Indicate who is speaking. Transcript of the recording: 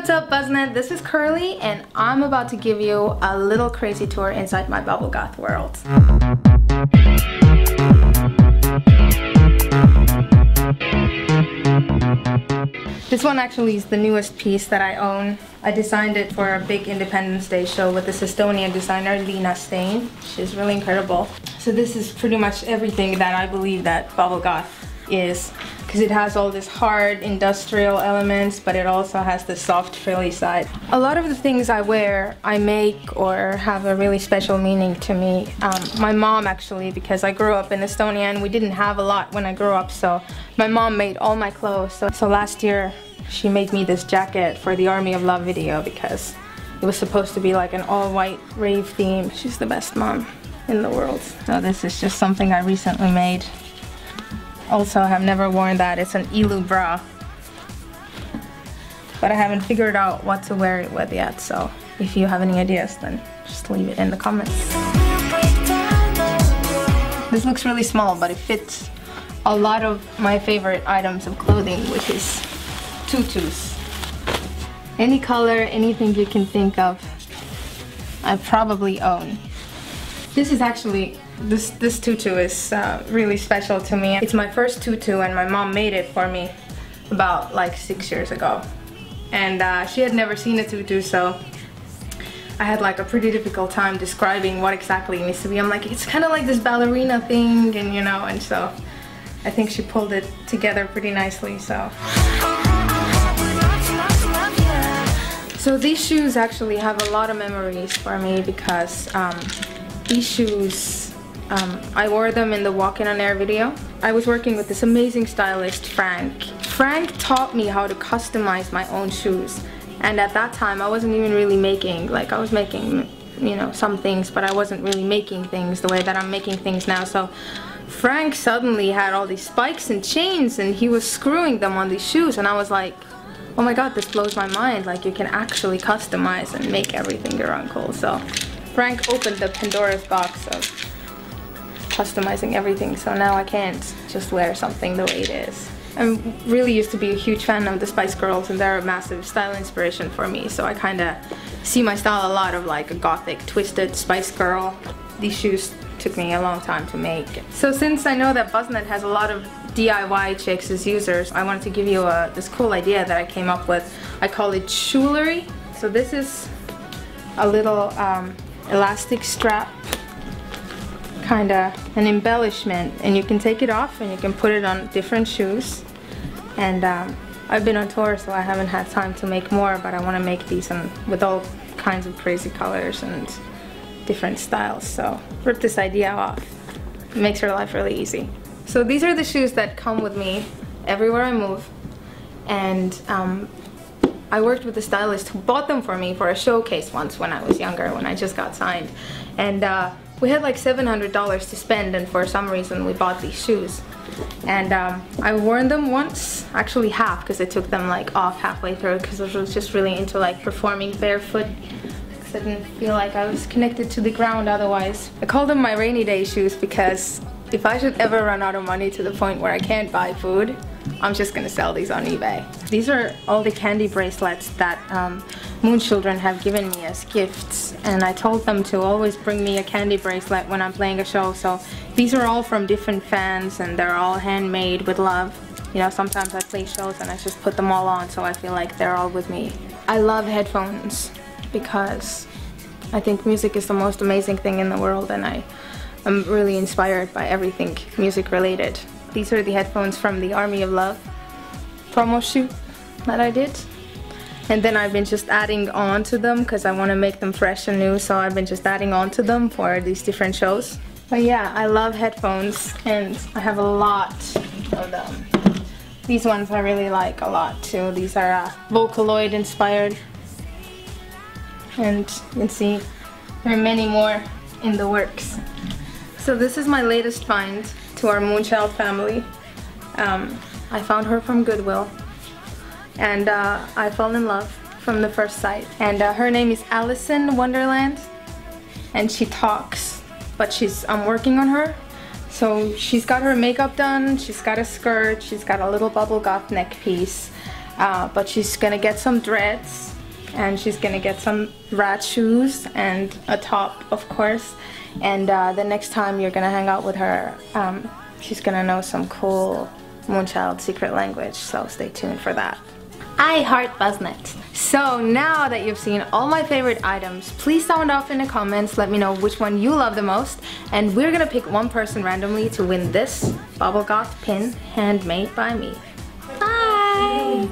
Speaker 1: What's up, Buzznet? This is Kerli, and I'm about to give you a little crazy tour inside my bubble goth world. This one actually is the newest piece that I own. I designed it for a big Independence Day show with this Estonian designer, Lina Stain. She's really incredible. So this is pretty much everything that I believe that bubble goth is, because it has all this hard industrial elements, but it also has the soft frilly side. A lot of the things I wear, I make or have a really special meaning to me. My mom actually, because I grew up in Estonia and we didn't have a lot when I grew up, so my mom made all my clothes. So last year she made me this jacket for the Army of Love video because it was supposed to be like an all-white rave theme. She's the best mom in the world. So this is just something I recently made. Also, I have never worn that. It's an Ilu bra. But I haven't figured out what to wear it with yet, so if you have any ideas, then just leave it in the comments. This looks really small, but it fits a lot of my favorite items of clothing, which is tutus. Any color, anything you can think of, I probably own. This is actually, this tutu is really special to me. It's my first tutu and my mom made it for me about like 6 years ago. And she had never seen a tutu, so I had like a pretty difficult time describing what exactly it needs to be. I'm like, it's kind of like this ballerina thing, and you know, and so I think she pulled it together pretty nicely, so. So these shoes actually have a lot of memories for me because these shoes, I wore them in the Walking on Air video. I was working with this amazing stylist, Frank. Frank taught me how to customize my own shoes. And at that time, I wasn't even really making, like I was making, you know, some things, but I wasn't really making things the way that I'm making things now. So Frank suddenly had all these spikes and chains and he was screwing them on these shoes, and I was like, oh my god, this blows my mind. Like, you can actually customize and make everything your own. Cool. So Frank opened the Pandora's box of customizing everything, so now I can't just wear something the way it is. I really used to be a huge fan of the Spice Girls, and they're a massive style inspiration for me, so I kind of see my style a lot of like a gothic, twisted Spice Girl. These shoes took me a long time to make. So since I know that Buzznet has a lot of DIY chicks as users, I wanted to give you this cool idea that I came up with. I call it jewelry. So this is a little elastic strap, kind of an embellishment, and you can take it off and you can put it on different shoes. And I've been on tour, so I haven't had time to make more, but I want to make these with all kinds of crazy colors and different styles. So rip this idea off. It makes your life really easy. So these are the shoes that come with me everywhere I move, and I worked with a stylist who bought them for me for a showcase once when I was younger, when I just got signed. And we had like $700 to spend, and for some reason we bought these shoes. And I worn them once, actually half, because I took them like off halfway through because I was just really into like performing barefoot. I didn't feel like I was connected to the ground otherwise. I call them my rainy day shoes because if I should ever run out of money to the point where I can't buy food, I'm just gonna sell these on eBay. These are all the candy bracelets that Moon Children have given me as gifts, and I told them to always bring me a candy bracelet when I'm playing a show. So these are all from different fans, and they're all handmade with love. You know, sometimes I play shows and I just put them all on, so I feel like they're all with me. I love headphones because I think music is the most amazing thing in the world, and I'm really inspired by everything music related. These are the headphones from the Army of Love promo shoot that I did. And then I've been just adding on to them because I want to make them fresh and new, so I've been just adding on to them for these different shows. But yeah, I love headphones, and I have a lot of them. These ones I really like a lot too. These are Vocaloid inspired. And you can see there are many more in the works. So this is my latest find to our MoonChild family. I found her from Goodwill, and I fell in love from the first sight. And her name is Allison Wonderland, and she talks, but I'm working on her. So she's got her makeup done, she's got a skirt, she's got a little bubble goth neck piece, but she's gonna get some dreads and she's gonna get some rat shoes and a top, of course. And the next time you're gonna hang out with her, she's gonna know some cool MoonChild secret language, so stay tuned for that. I heart BuzzNet. So now that you've seen all my favorite items, please sound off in the comments, let me know which one you love the most, and we're gonna pick one person randomly to win this Bubble Goth pin handmade by me. Bye!